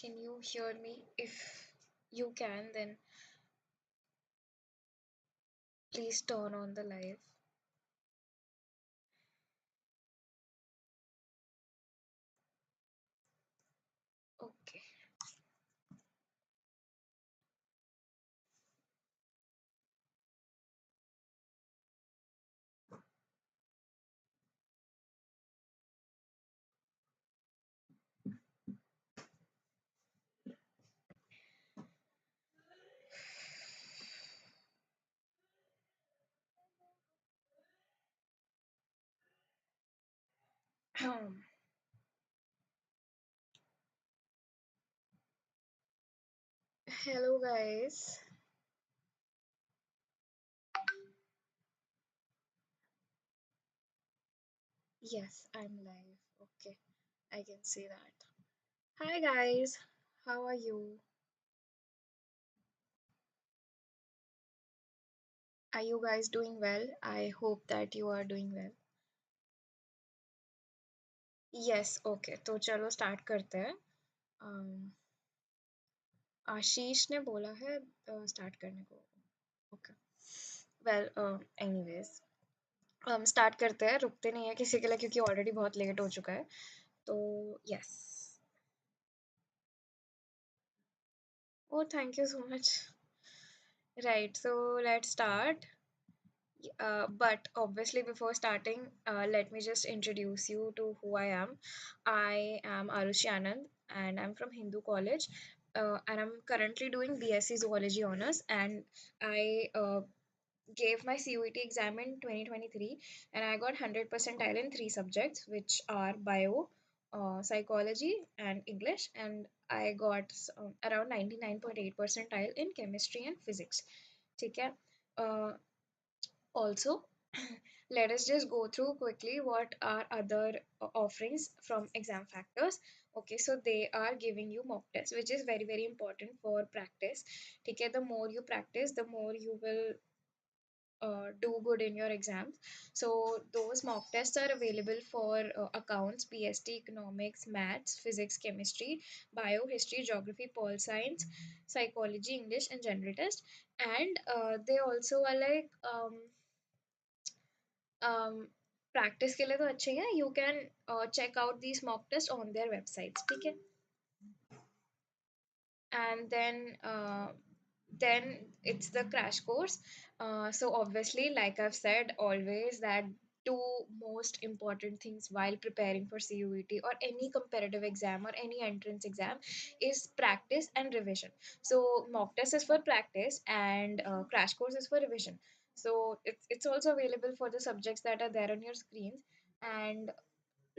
Can you hear me? If you can, then please turn on the live. Okay. Hello, guys. Yes, I'm live. Okay, I can see that. Hi, guys. How are you? Are you guys doing well? I hope that you are doing well. Yes, okay. तो चलो start करते हैं. आशीष ने बोला है start करने को. Okay. Well anyways हम स्टार्ट करते हैं. रुकते नहीं है किसी के लिए क्योंकि ऑलरेडी बहुत लेट हो चुका है. तो yes. Oh, thank you so much. Right, so let's start. But obviously, before starting, let me just introduce you to who I am. I am Aarushi Anand, and I'm from Hindu College. And I'm currently doing BSc Zoology Honors, and I gave my CUET exam in 2023, and I got 100 percentile in three subjects, which are bio, psychology, and English. And I got around 99.8 percentile in chemistry and physics. ठीक है. Uh, Also, let us just go through quickly what are other offerings from exam factors. Okay, so they are giving you mock tests, which is very, very important for practice. Okay, the more you practice, the more you will do good in your exams. So those mock tests are available for accounts, PST, economics, maths, physics, chemistry, bio, history, geography, pol science, psychology, English, and general test. And they also are like practice के लिए तो अच्छे हैं. You can check out these mock tests on their websites. ठीक है. And then it's the crash course. So obviously, like I've said always, that two most important things while preparing for CUET or any competitive exam or any entrance exam is practice and revision. So mock test is for practice and crash course is for revision. So it's also available for the subjects that are there on your screens. And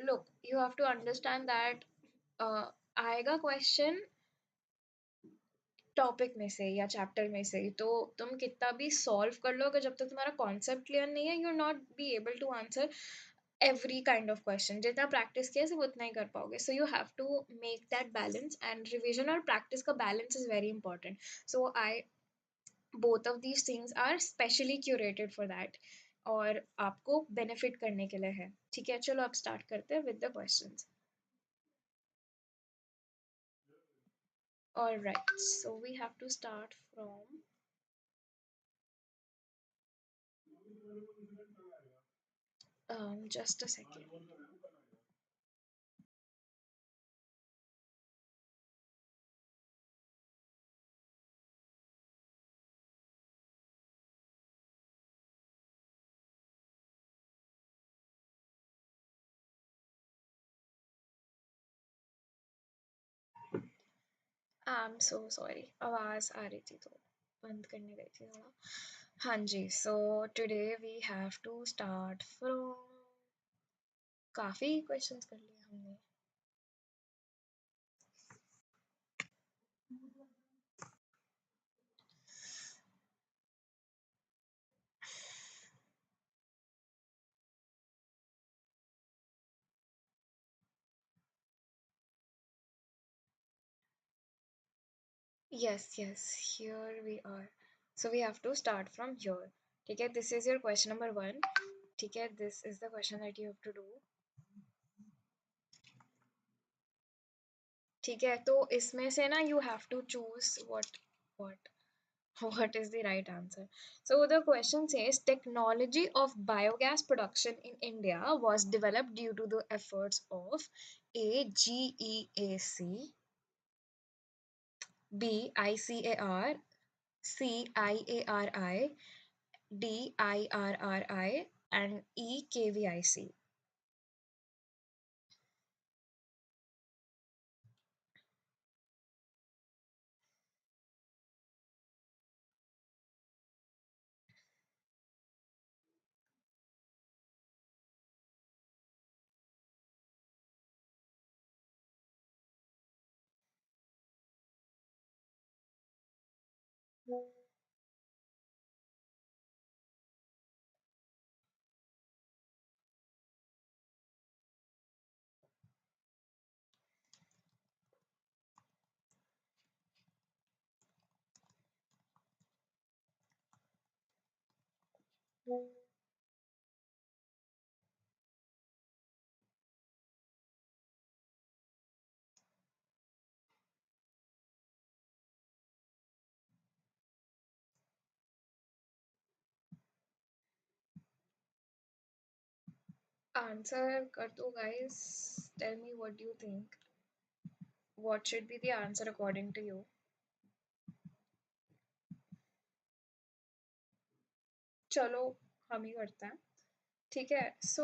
look, you have to understand that uh, आएगा question topic में से या chapter में से, तो तुम कितना भी सॉल्व कर लो, अगर जब तक तुम्हारा कॉन्सेप्ट क्लियर नहीं है, you are not be able to answer every kind of question. जितना प्रैक्टिस किया सिर्फ उतना ही कर पाओगे. So you have to make that balance, and revision और practice का balance is very important. So both of these things are specially curated for that, और आपको benefit करने के लिए है. ठीक है, चलो अब start करते हैं with the questions. All right, so we have to start from just a second. I am so sorry, आवाज़ आ रही थी तो बंद करने गई थी थोड़ा. हाँ जी, so today we have to start from. काफ़ी क्वेश्चंस कर लिए हमने. Yes, yes, here we are. So we have to start from here. ठीक है, this is your question number 1. ठीक है, this is the question that you have to do. ठीक है, तो इसमें से ना you have to choose what what is the right answer. So the question says technology of biogas production in India was developed due to the efforts of A. GEAC, B. ICAR, C. IARI, D. IRRI, and E. KVIC. Answer kar do, guys. Tell me what do you think. What should be the answer according to you? चलो हम ही करते हैं. ठीक है. So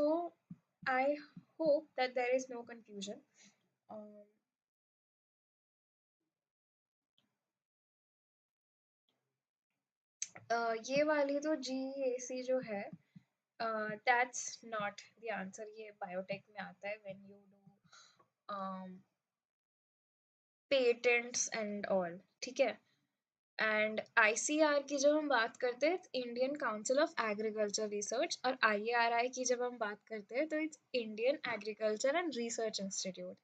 I hope that there is no confusion. Um, ये वाली तो GAC जो है, that's not the answer. ये बायोटेक में आता है when you do patents and all. ठीक है. एंड आईसीआर की जब हम बात करते हैं Indian council of agriculture research, और आईएआरआई की जब हम बात करते हैं तो it's Indian agriculture and research institute.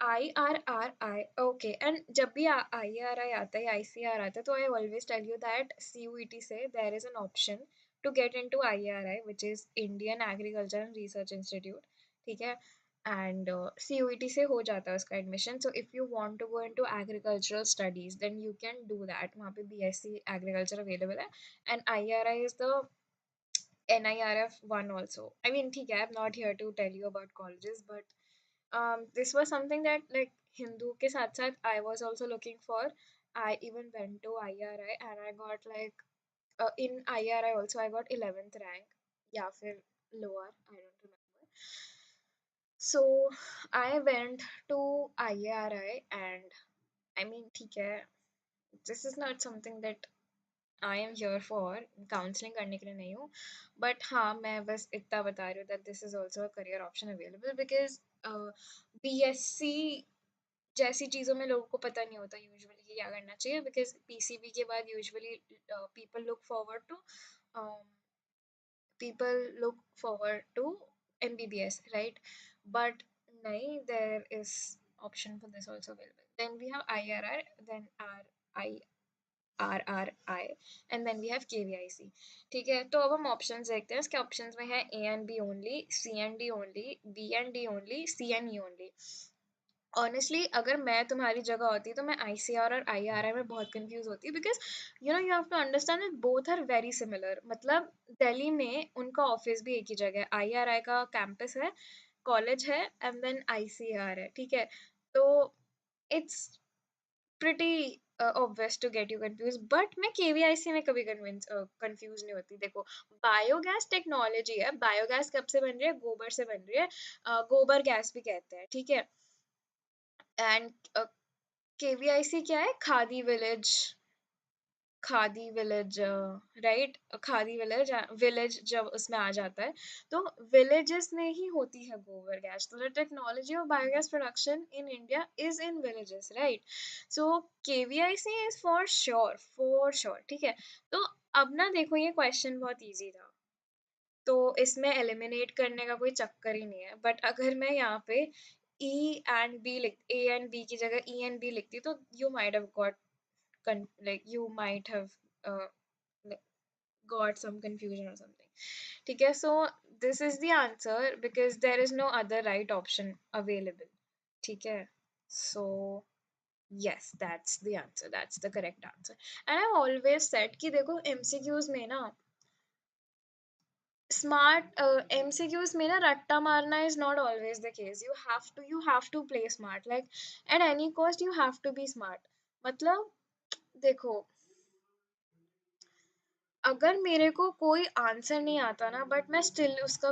IRRI, okay. And जब भी IRI आता है, ICR आता है, तो I always tell you that CUET से there is an option to get into IRI which is Indian agriculture and research institute. ठीक है. एंड CUET से हो जाता है उसका admission. So if you want to go into agricultural studies then you can do that. वहाँ पे BSc agriculture available है. And IRI is the NIRF one also. I mean, ठीक है, I'm not here to tell you about colleges, but this was something that like Hindu के साथ साथ I was also looking for. I even went to IRI and I got like in IRI also I got 11th rank. या फिर lower, I don't remember. So I went to IRI and I mean, ठीक है, this is not something that I am here for. Counselling करने के लिए नहीं हूँ. But हाँ, मैं बस इतना बता रही हूँ that this is also a career option available because BSc जैसी चीज़ों में लोगों को पता नहीं होता यूजुअली कि क्या करना चाहिए. बिकॉज PCB के बाद usually people look forward to um, people look forward to MBBS, right? But nahi, there is option for this also available. Then we have IRR, then RRI, and then we have KVIC. ठीक है, तो अब हम options देखते हैं. इसके options में है A and B only, C and D only, B and D only, C and E only. Honestly अगर मैं तुम्हारी जगह होती तो मैं ICR और IRI में बहुत कंफ्यूज होती, because you have to understand that both are very similar. मतलब दिल्ली में उनका ऑफिस भी एक ही जगह है, IRI का कैंपस है, कॉलेज है, एंड देन ICR है. ठीक है, तो it's pretty obvious to get you confuse. But मैं KVIC में कभी कंफ्यूज नहीं होती. देखो, बायोगैस टेक्नोलॉजी है. बायोगैस कब से बन रही है? गोबर से बन रही है. गोबर गैस भी कहते हैं. ठीक है. एंड KVIC क्या है? Khadi village, right. Khadi village जब उसमें आ जाता है तो विलेजेस में ही होती है गोबर गैस. तो the technology of biogas production in India is in villages, right. So KVIC is for sure. ठीक है. तो अब ना देखो, ये क्वेश्चन बहुत इजी था तो इसमें एलिमिनेट करने का कोई चक्कर ही नहीं है. बट अगर मैं यहाँ पे A and B की जगह E and B लिखती तो you might have uh, like, got some confusion or something. ठीक है. So this is the answer because there is no other right option available. ठीक है. So yes, that's the answer, that's the correct answer. And I've always said कि देखो MCQs में ना smart MCQs में ना रट्टा मारना is not always the case. You have to play smart, like at any cost you have to be smart. मतलब देखो, अगर मेरे को कोई आंसर नहीं आता ना, बट मैं स्टिल उसका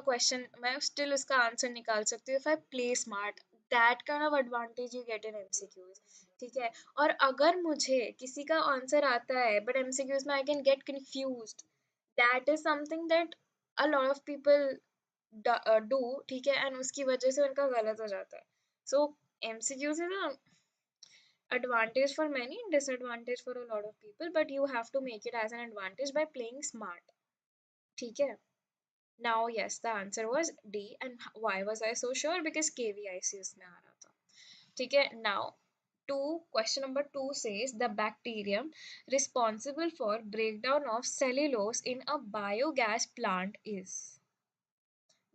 आंसर निकाल सकती हूँ if I play smart. That kind of advantage you get in MCQs. ठीक है. और अगर मुझे किसी का आंसर आता है बट एमसीक्यूज में I can get confused, that is something that a lot of people do. ठीक है. एंड उसकी वजह से उनका गलत हो जाता है. सो एमसीक्यूज है ना, advantage for many and disadvantage for a lot of people, but you have to make it as an advantage by playing smart. ठीक है. Now yes, the answer was D. And why was I so sure? Because KVIC उसमें आ रहा था. ठीक है. Now question number 2 says the bacterium responsible for breakdown of cellulose in a biogas plant is.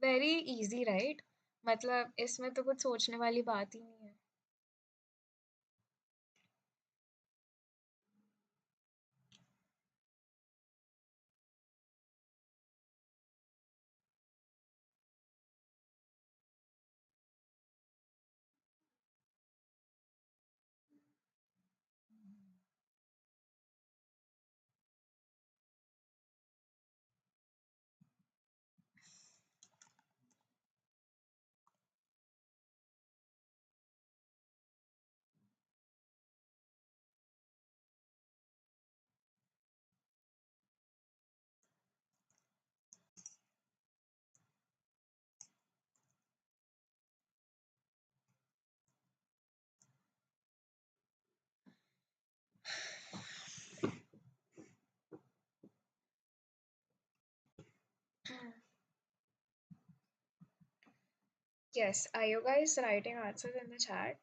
Very easy, right? मतलब इसमें तो कुछ सोचने वाली बात ही नहीं है. Yes, are you guys writing answers in the chat?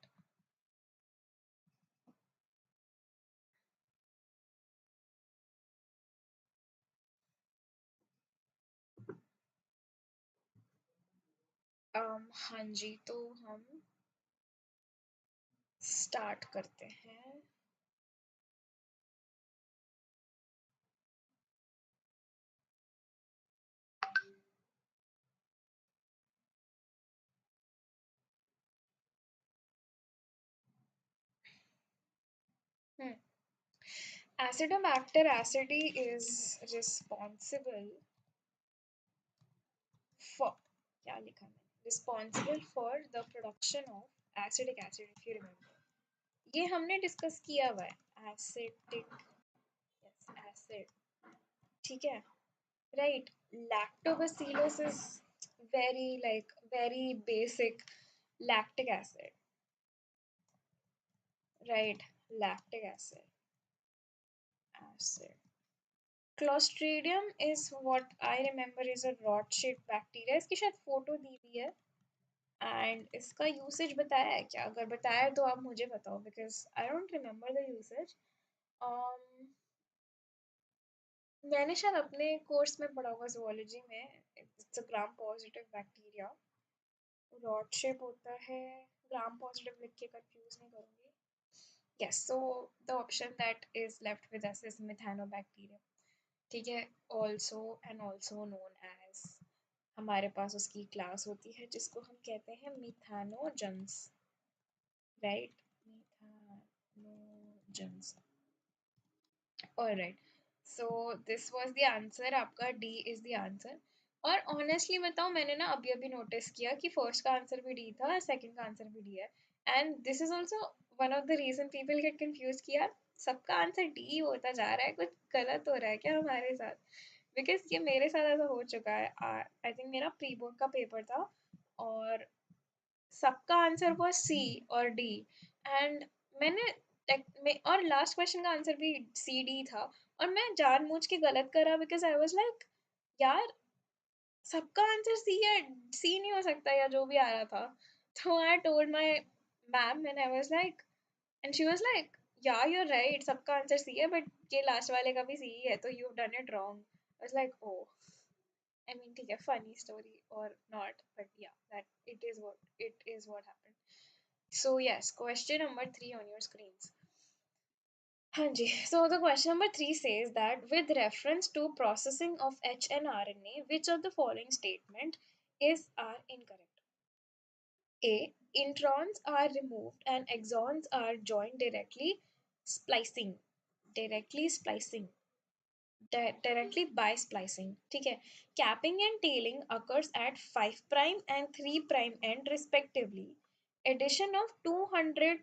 हाँ जी, तो हम स्टार्ट करते हैं. Acidomacter acidy is responsible for, क्या लिखा मैंने, responsible for the production of acetic acid, if you remember. ये हमने डिस्कस किया हुआ है. Acetic, yes, acid. ठीक है. Right. Lactobacillus is very basic lactic acid. Right. Lactic acid. Clostridium is what I remember is a rod shaped bacteria. इसकी शायद photo दी हुई है. एंड इसका यूसेज बताया है क्या? अगर बताया है तो आप मुझे बताओ, because I don't remember the usage. मैंने शायद अपने कोर्स में पढ़ा होगा ज़ूलॉजी में. It's a gram positive bacteria, rod shape होता है. ग्राम पॉजिटिव लिख के कंफ्यूज नहीं करूँगी. yes, so the option that is left with us is methanobacterium. ठीक है. also and also known as, हमारे पास उसकी क्लास होती है जिसको हम कहते हैं methanogens. Right. Methanogens. Alright. So this was the answer. आपका डी इज द आंसर. और ऑनेस्टली बताऊँ, मैंने ना अभी अभी नोटिस किया कि फर्स्ट का आंसर भी डी था, सेकंड का आंसर भी डी है. And this is also one of the reason people get confuse किया सबका आंसर डी होता जा रहा है. कुछ गलत हो रहा है क्या हमारे साथ? बिकॉज ये मेरे साथ ऐसा हो चुका है. आई थिंक मेरा प्री बोर्ड का पेपर था और सबका आंसर वो सी और डी. एंड मैंने और लास्ट क्वेश्चन का आंसर भी सी डी था. और मैं जानबूझ के गलत करा बिकॉज आई वाज लाइक, यार सबका आंसर सी है, सी नहीं हो सकता, या जो भी आ रहा था. तो I told my ma'am and I was like, and she was like, या यू आर राइट, सबका आंसर सी है, बट ये लास्ट वाले का भी सी ही है, तो you done it wrong. I was like, oh, I mean, ठीक है, funny story or not, but yeah, that it is what happened. So yes, question number 3 on your screens. Hanji. So the question number 3 says that with reference to processing of hnRNA, which of the following statement are incorrect? A. Introns are removed and exons are joined directly splicing, directly by splicing. ठीक है. Capping and tailing occurs at 5 prime and 3 prime end respectively. Addition of 200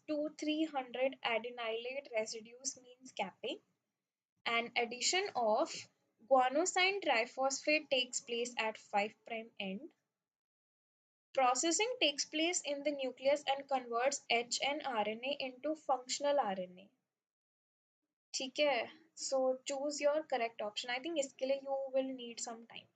to 300 adenylate residues means capping, and addition of guanosine triphosphate takes place at 5 prime end. Processing takes place in the nucleus and converts hnRNA into functional RNA. ठीक है. So choose your correct option. I think इसके लिए you will need some time.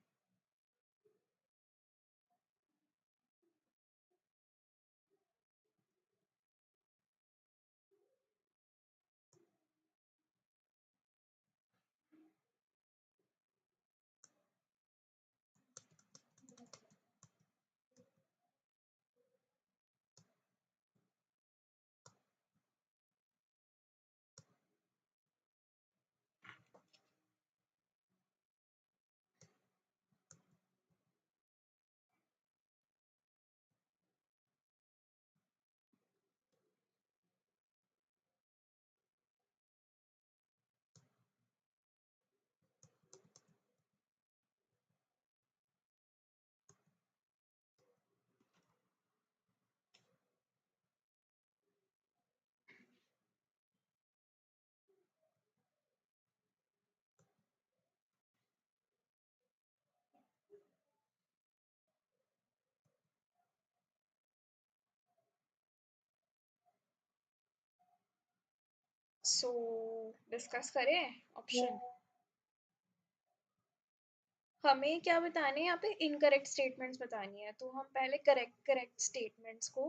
So discuss करें option. हमें क्या बताने हैं यहाँ पे इनकरेक्ट स्टेटमेंट्स बतानी है, तो हम पहले करेक्ट स्टेटमेंट्स को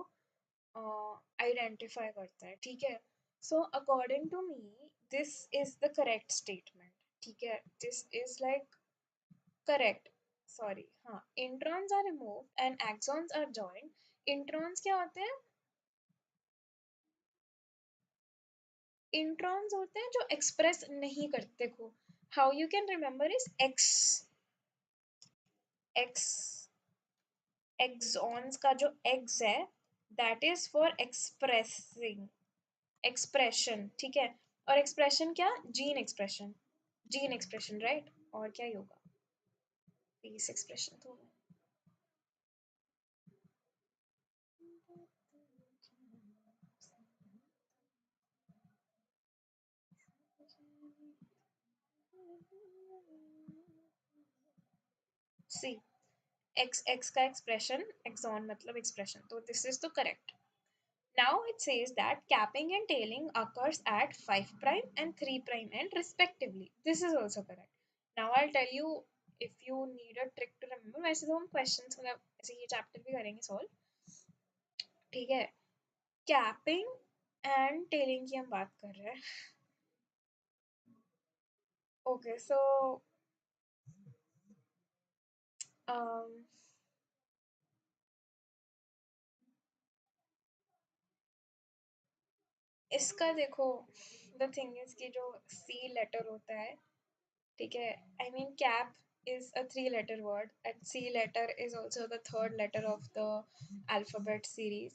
आइडेंटिफाई करते हैं. ठीक है. So according to me this is the correct statement. ठीक है. This is like correct. Sorry, हाँ. Introns are removed and exons are joined. Introns क्या होते हैं? इंट्रॉन्स होते हैं जो एक्सप्रेस नहीं करते. देखो, how you can remember is ex exons का जो एक्स है दैट इज फॉर एक्सप्रेशन. ठीक है. और एक्सप्रेशन क्या? Gene expression right. और क्या ही होगा? बेस एक्सप्रेशन तो सी एक्स का एक्सप्रेशन, एक्सॉन मतलब एक्सप्रेशन, तो this is the correct. Now it says that capping and tailing occurs at 5 prime and 3 prime end respectively. This is also correct. Now I'll tell you if you need a trick to remember. वैसे तो हम questions मतलब ऐसे ये chapter भी करेंगे solve. ठीक है. Capping and tailing की हम बात कर रहे हैं. Okay, so um, इसका देखो, the thing is कि जो C letter होता है, ठीक है, I mean cap is a 3-letter word and C letter is also the 3rd letter of the alphabet series.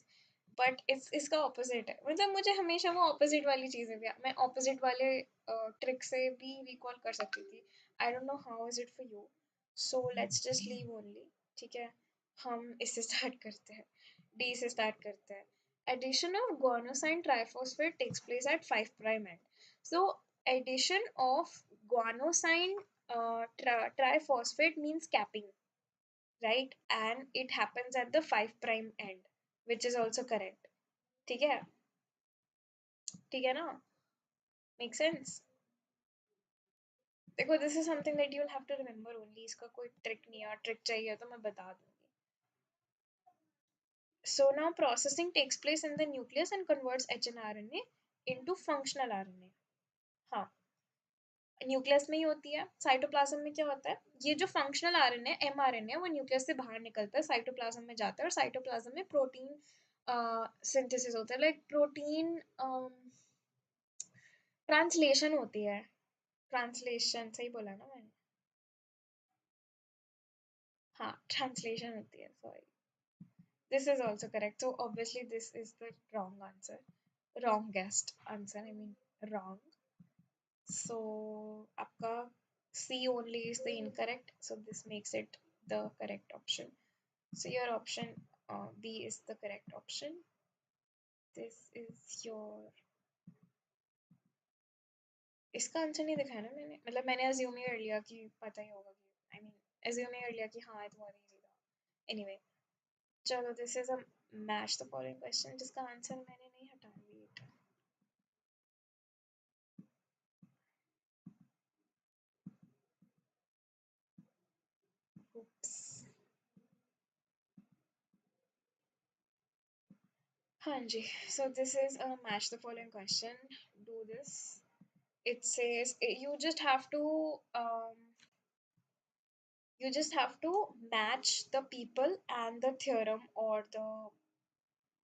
But इसका ऑपोजिट है. मतलब मुझे हमेशा वो ऑपोजिट वाली चीज़ें भी, मैं ऑपोजिट वाले ट्रिक से भी रिकॉल कर सकती थी. I don't know how is it for you. So let's just leave only. ठीक है. हम इससे स्टार्ट करते हैं. डी से स्टार्ट करते हैं. Addition of guanosine triphosphate takes place at 5 prime end. So addition of guanosine triphosphate means capping, right? And it happens at the 5 prime end, which is also correct. ठीक है. ठीक है ना? Make sense? देखो, this is something that you will have to remember only. इसका कोई trick नहीं है. ट्रिक चाहिए तो मैं बता दूंगी. So now processing takes place in the nucleus and converts hnRNA into functional RNA. हाँ, न्यूक्लियस में ही होती है. साइटोप्लाज्म में क्या होता है? ये जो फंक्शनल आरएनए एमआरएनए वो न्यूक्लियस से बाहर निकलता है, साइटोप्लाज्म में जाता है, और साइटोप्लाज्म में प्रोटीन सिंथेसिस होता है, लाइक प्रोटीन ट्रांसलेशन होती है। ट्रांसलेशन सही बोला ना मैंने? हाँ, ट्रांसलेशन होती है, sorry. This is also correct, so obviously this is the wrong answer, wrong guessed answer, I mean wrong. So आपका C only is the incorrect, so this makes it the correct option. So your option B is the correct option. This is your, इसका answer नहीं दिखाया ना मैंने, मतलब मैंने assume ही कर लिया कि पता ही होगा, कि आई मीन अज्यूम ही कर लिया कि हाँ ये तो बहुत इजी था। एनीवे, चलो this is a match the following question जिसका आंसर मैंने नहीं हटा लिया। Oops. हाँ जी, so this is a match the following question. Do this. It says you just have to match the people and the theorem or the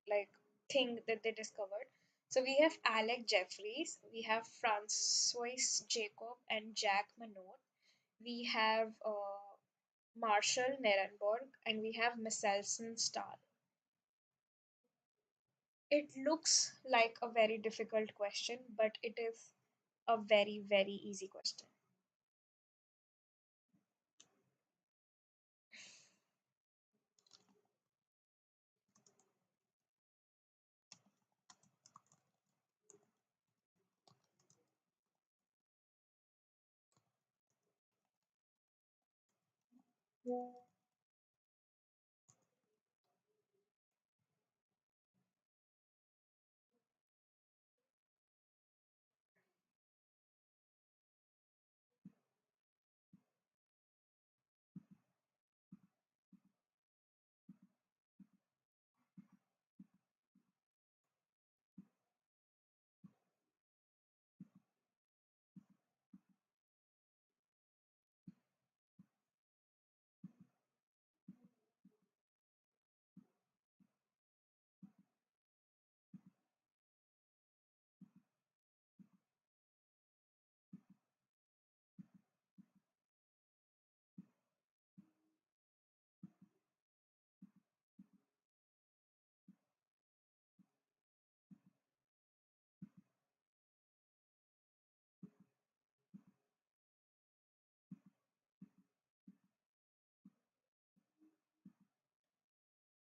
like thing that they discovered. So we have Alec Jeffreys, we have Francois Jacob and Jack Monod, we have Marshall Nerenberg, and we have Misselson Stahl. It looks like a very difficult question, but it is a very, very easy question.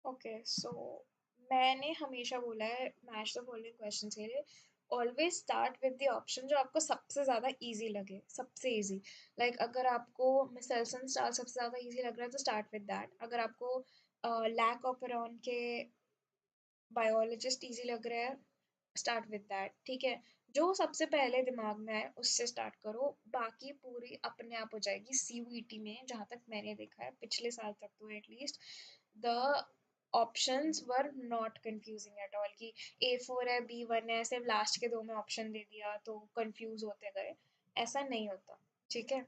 Okay, so मैंने हमेशा बोला है match the following question के लिए, always start with the option जो आपको सबसे ज़्यादा इजी लगे, सबसे इजी। लाइक अगर आपको मिसेल्सन स्टार सबसे ज़्यादा इजी लग रहा है तो स्टार्ट विद दैट। अगर आपको लैक ऑपरॉन के बायोलॉजिस्ट इजी लग रहा है, स्टार्ट विद दैट, ठीक है। जो सबसे पहले दिमाग में आए उससे स्टार्ट करो, बाकी पूरी अपने आप हो जाएगी। CUET में जहाँ तक मैंने देखा है पिछले साल तक तो at least the options were not confusing at all, कि A4 है B1 है सिर्फ लास्ट के 2 में ऑप्शन दे दिया तो कंफ्यूज होते गए, ऐसा नहीं होता, ठीक है।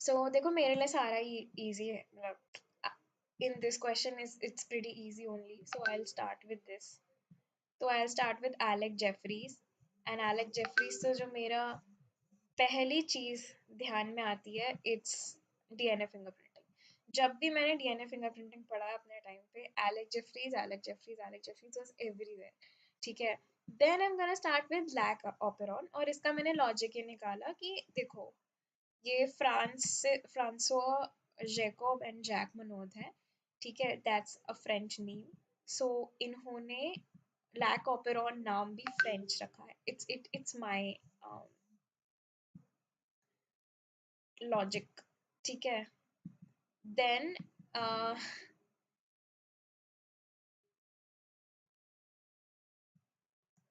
सो देखो मेरे लिए सारा ही इजी है, मतलब in this question is it's pretty easy only, so I'll start with this. तो I'll start with Alec Jeffreys, and Alec Jeffreys से जो मेरा पहली चीज ध्यान में आती है, इट्स DNA फिंगरप्रिंटिंग। जब भी मैंने DNA फिंगरप्रिंटिंग पढ़ा है अपने टाइम पे, Alec Jeffreys Alec Jeffreys Alec Jeffreys was everywhere, ठीक है। Then I am gonna start with lac operon, और इसका मैंने लॉजिक ये निकाला कि देखो ये Francois Jacob and Jacques Monod है, ठीक है, that's a French name. So इन्होंने लैक ऑपेरॉन नाम भी फ्रेंच रखा है, इट्स माय लॉजिक, ठीक है। देन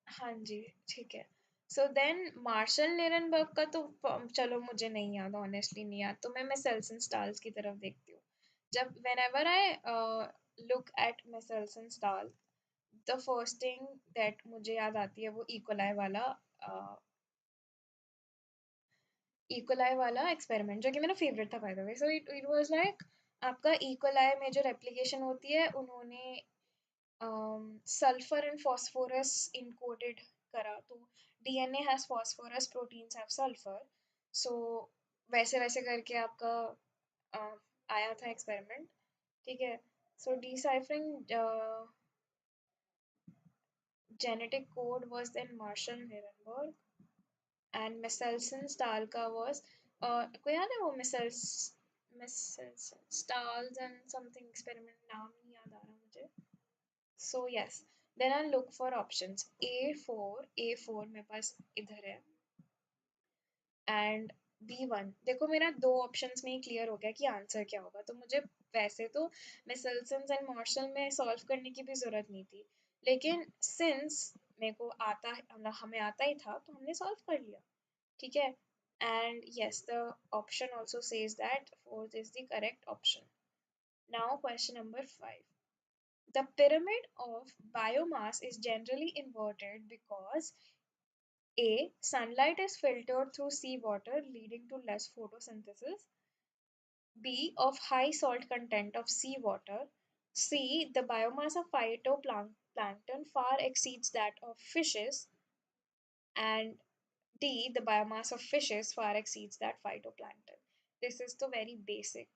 हाँ जी, ठीक है। सो देन मार्शल निरनबर्ग का तो चलो मुझे नहीं याद, ऑनेस्टली नहीं याद, तो मैं मेसेल्सन स्टाल्स की तरफ देखती हूँ। जब whenever I look at Meselson stall, the first thing that मुझे याद आती है वो इक्वलाई वाला एक्सपेरिमेंट, जो कि मेरा फेवरेट था by the way. So it was like आपका इक्वलाई में जो रेप्लिकेशन होती है, उन्होंने सल्फर एंड फॉस्फोरस इनकोडेड करा, तो DNA has phosphorus, proteins have sulphur. So वैसे वैसे करके आपका आया था एक्सपेरिमेंट. ठीक है. So deciphering genetic code was then Marshall Nirenberg, and Michelson Stahl का was कोई याद है वो Michelson Stahls and something experiment, नाम नहीं याद आ रहा मुझे. So yes, then I'll look for options. A4 मेरे पास इधर है, and B1. देखो मेरा दो ऑप्शंस में ही क्लियर हो गया कि आंसर क्या होगा, तो मुझे वैसे तो मिसल्सन्स एंड मार्शल में सॉल्व करने की भी ज़रूरत नहीं थी, लेकिन सिंस मेरे को आता है, हमें आता ही था, तो हमने सॉल्व कर लिया. ठीक है. And yes, the option also says that fourth is the correct option. Now question number 5. The pyramid of biomass is generally inverted because A. Sunlight is filtered through seawater, leading to less photosynthesis. B. Of high salt content of seawater. C. The biomass of phytoplankton far exceeds that of fishes. And D. The biomass of fishes far exceeds that phytoplankton. This is the very basic.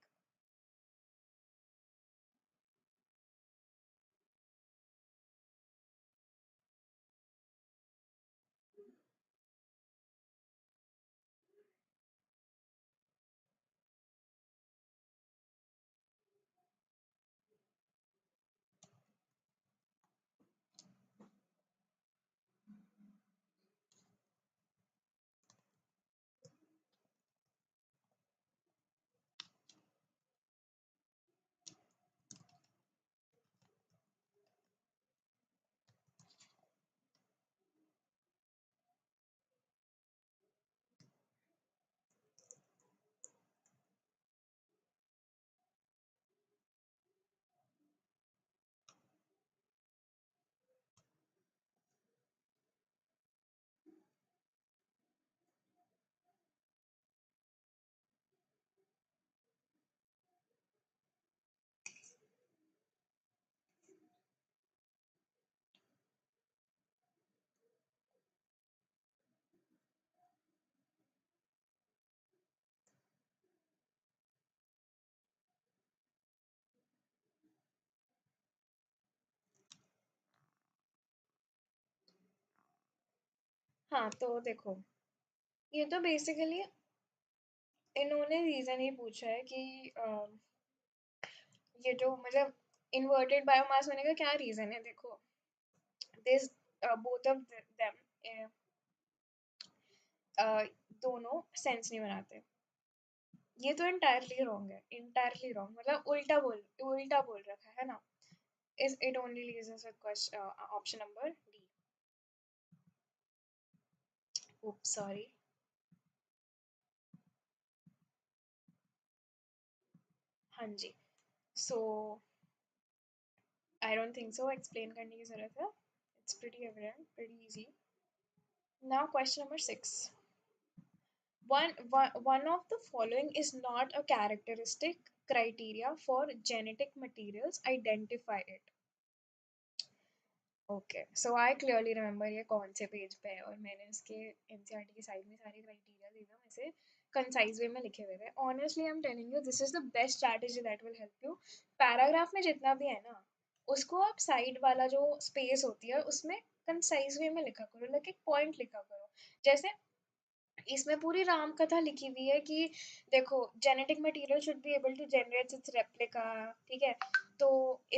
हाँ, तो देखो, ये तो basically इन्होंने reason ही पूछा है कि ये जो मतलब इन्वर्टेड बायोमास होने का क्या रीज़न है. देखो, दिस बोथ ऑफ देम दोनों सेंस नहीं बनाते. ये तो इंटायरली रॉन्ग है, इंटायरली रॉन्ग, मतलब उल्टा बोल रखा है ना. Is it only leaves us with option number D. oops sorry. हाँ जी. So I don't think so explain करने की जरूरत है. It's pretty evident, pretty easy. Now question number 6. One of the following is not a characteristic criteria for genetic materials. Identify it. Okay, so I clearly remember ये कौन से page पे है, और मैंने इसके एनसीईआरटी की साइड में सारे क्राइटेरिया दे दिए वैसे कंसाइज वे में लिखे हुए थे. Honestly I am telling you, this is the best strategy that will help you. Paragraph में जितना भी है ना, उसको आप साइड वाला जो स्पेस होती है उसमें कंसाइज वे में लिखा करो, लाइक एक पॉइंट लिखा करो. जैसे इसमें पूरी राम कथा लिखी हुई है कि देखो, genetic material should be able to generate its replica. ठीक है. तो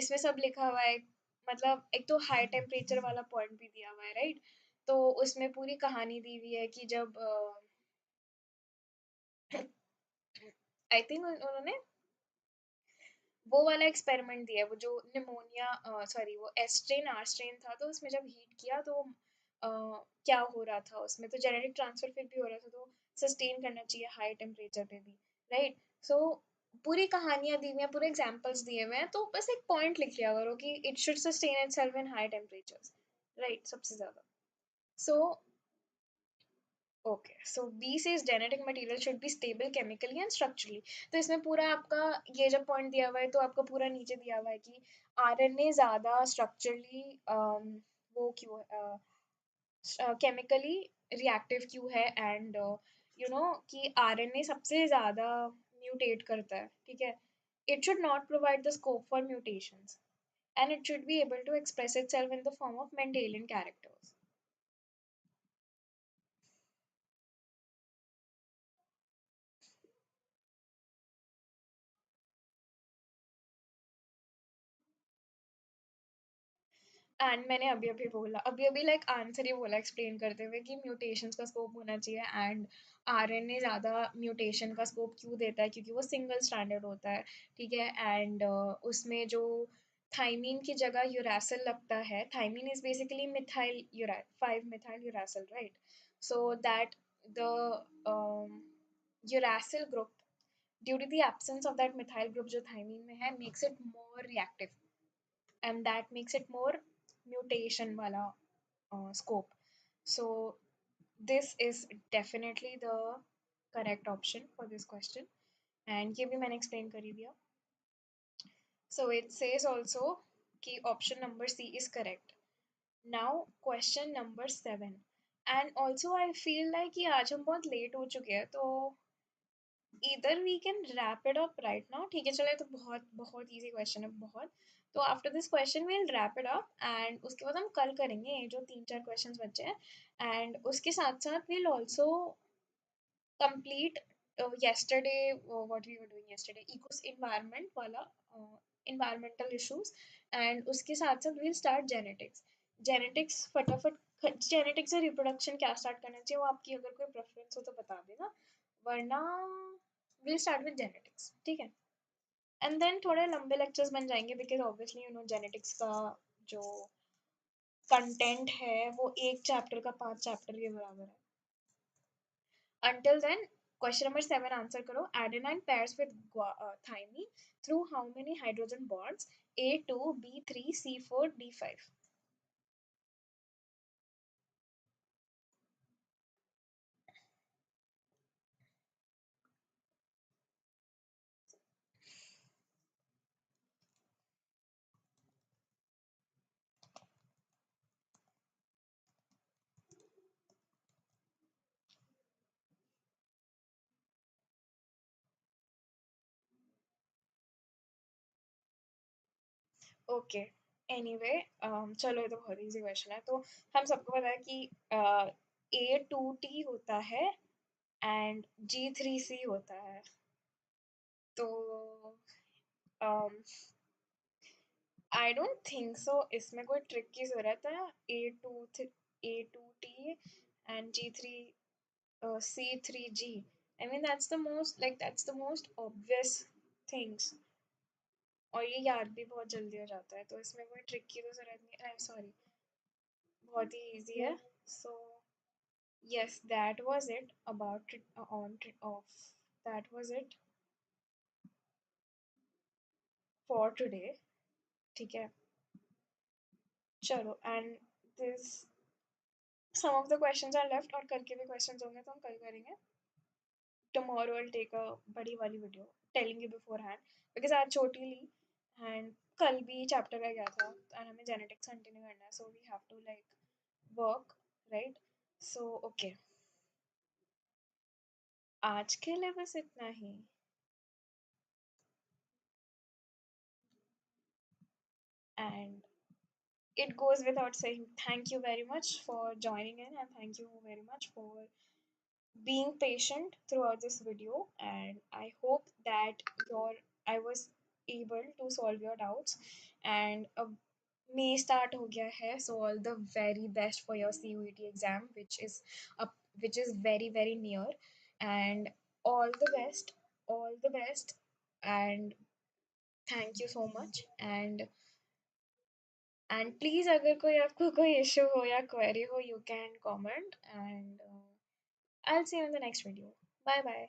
इसमें सब लिखा हुआ है, मतलब एक तो हाई टेम्परेचर वाला पॉइंट भी दिया हुआ है, राइट. तो उसमें पूरी कहानी दी हुई है कि जब आई थिंक उन्होंने वो वाला एक्सपेरिमेंट दिया है, वो जो निमोनिया, सॉरी, वो एस्ट्रेन आर्स्ट्रेन था, तो उसमें जब हीट किया तो क्या हो रहा था उसमें, तो जेनेटिक ट्रांसफर फिर भी हो रहा था, तो सस्टेन करना चाहिए हाई टेम्परेचर पे भी, राइट. सो पूरी कहानियां दी हुई हैं, पूरे एग्जांपल्स दिए हुए हैं, तो बस एक पॉइंट लिख लिया करो कि it should sustain itself in high temperatures, right, सबसे ज्यादा. So okay, so B says genetic material should be stable chemically and structurally. तो इसमें पूरा आपका ये जब पॉइंट दिया हुआ है, तो आपका पूरा नीचे दिया हुआ है कि आरएनए ज़्यादा स्ट्रक्चरली वो क्यों केमिकली रिएक्टिव क्यों है, एंड कि आरएनए सबसे ज़्यादा म्यूटेट करता है, ठीक है. It should not provide the scope for mutations, and it should be able to express itself in the form of Mendelian characters. And मैंने अभी अभी बोला, अभी अभी लाइक आंसर ही बोला एक्सप्लेन करते हुए कि म्यूटेशंस का स्कोप होना चाहिए, एंड आरएनए ज़्यादा म्यूटेशन का स्कोप क्यों देता है, क्योंकि वो सिंगल स्ट्रैंडेड होता है, ठीक है. एंड उसमें जो थाइमीन की जगह यूरासिल लगता है, थाइमीन इज बेसिकली मिथाइल यूरा 5 methyl uracil, right. So that the uracil group, due to the absence of that methyl group जो thymine में है, makes it more reactive, and that makes it more mutation वाला scope. So this is definitely the correct option for this question, and ये भी मैंने explain कर ही दिया. So it says also कि option number C is correct. Now question number 7, and also I feel like कि आज हम बहुत late हो चुके हैं, तो either we can wrap it up right now. ठीक है, चले, तो बहुत बहुत easy question है, बहुत. तो after this question we'll wrap it up, and उसके बाद हम कल करेंगे जो 3-4 questions बचे हैं, and उसके साथ साथ we'll also complete yesterday what we were doing yesterday, ecos environment वाला environmental issues, and उसके साथ साथ we'll start genetics. genetics फटाफट, जेनेटिक्स से रिप्रोडक्शन क्या स्टार्ट करना चाहिए वो आपकी अगर कोई प्रेफरेंस हो तो बता देना, वरना we'll start with genetics, ठीक है. एंड देन थोड़े लंबे लेक्चर्स बन जाएंगे, बिकॉज ऑब्वियसली जेनेटिक्स का जो कंटेंट है वो एक चैप्टर का 5 चैप्टर के बराबर है. Until then, question number 7 answer करो. Adenine pairs with thymine through how many hydrogen bonds? A2, B3, C4, D5. Okay, anyway, चलो ये तो बहुत इजी क्वेश्चन है. तो हम सबको पता है कि A2T होता है एंड G3C होता है. तो आई डोंट थिंक सो इसमें कोई ट्रिक की जरूरत है. A2T and C3G. I mean that's the most obvious things, और ये याद भी बहुत जल्दी हो जाता है, तो इसमें कोई ट्रिक की तो जरूरत नहीं. आई सॉरी, बहुत ही इजी है. सो yes, that was it about of that was it for today, ठीक है. चलो, and this some of the questions are left, और कल के भी questions होंगे तो हम कल करेंगे. Tomorrow I'll take a बड़ी वाली video telling you beforehand, because आज छोटी ली, and कल भी chapter रह गया था, and हमें genetics continue करना है, so we have to like work, right. So okay, आज के लिए बस इतना ही. And it goes without saying, thank you very much for joining in, and thank you very much for being patient throughout this video, and I hope that your I was able to solve your doubts. And May start ho gaya hai, so all the very best for your CUET exam, up which is very very near, and all the best, all the best, and thank you so much. And please, अगर कोई आपको कोई issue हो या query हो, you can comment, and I'll see you in the next video. Bye bye.